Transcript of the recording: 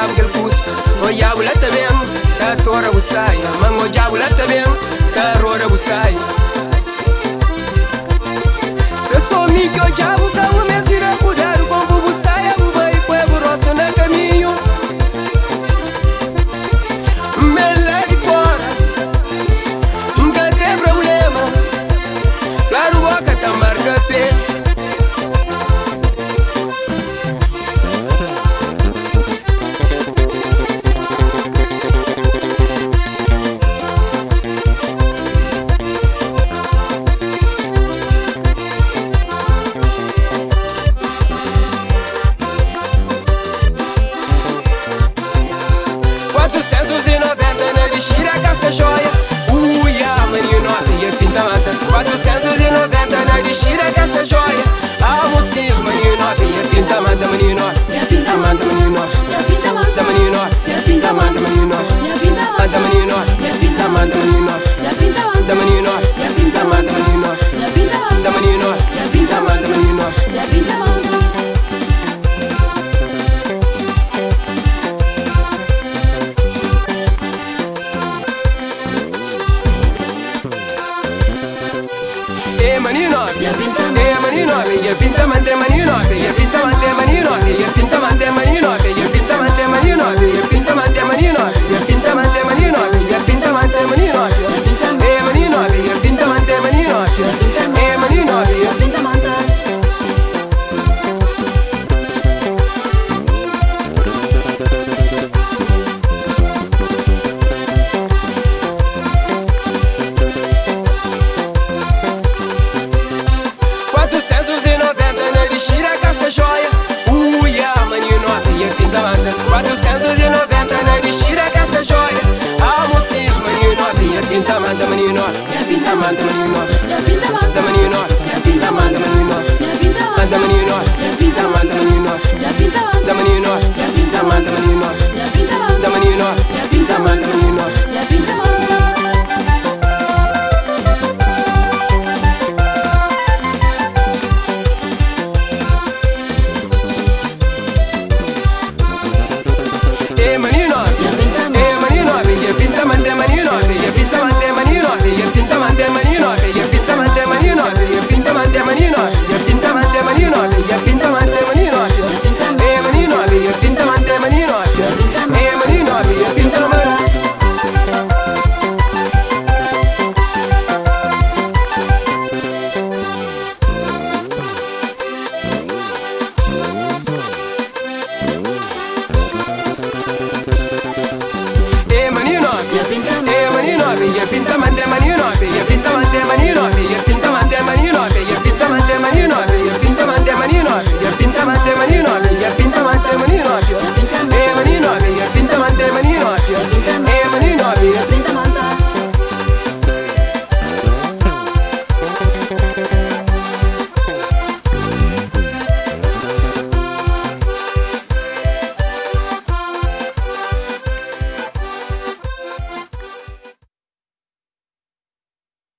man que cus o diabo la tabem ta tora busai man o diabo la tabem ta rora busai se so mi que o diabo pra o mesira cuidar com busai o bai pueblo rosso na caminho mela de fora nunca tem problema claro boca tá marca pé. Joia, uia, menino, e pinta mata 490 na de xira que essa joia. Amo cis, menino, e pinta mata, menino, e pinta mata, menino, e pinta mata, menino, e pinta mata, menino, e pinta mata, menino, e pinta mata, menino, e pinta mata, menino, e pinta mata, menino, e pinta mata, menino, e pinta mata, menino, e pinta mata. Manino, manino, pinta mante manino, pinta mante manino, pinta mante manino, pinta mante manino, pinta mante manino, pinta mante manino, pinta mante manino, manino, pinta mante manino, manino, pinta mante. Xira que essa joia, uia, menino, e pinta manta 490 na de xira que essa joia. Amo cis, menino, e pinta manta, menino, e pinta manta, menino, e pinta manta, menino, e pinta manta, menino.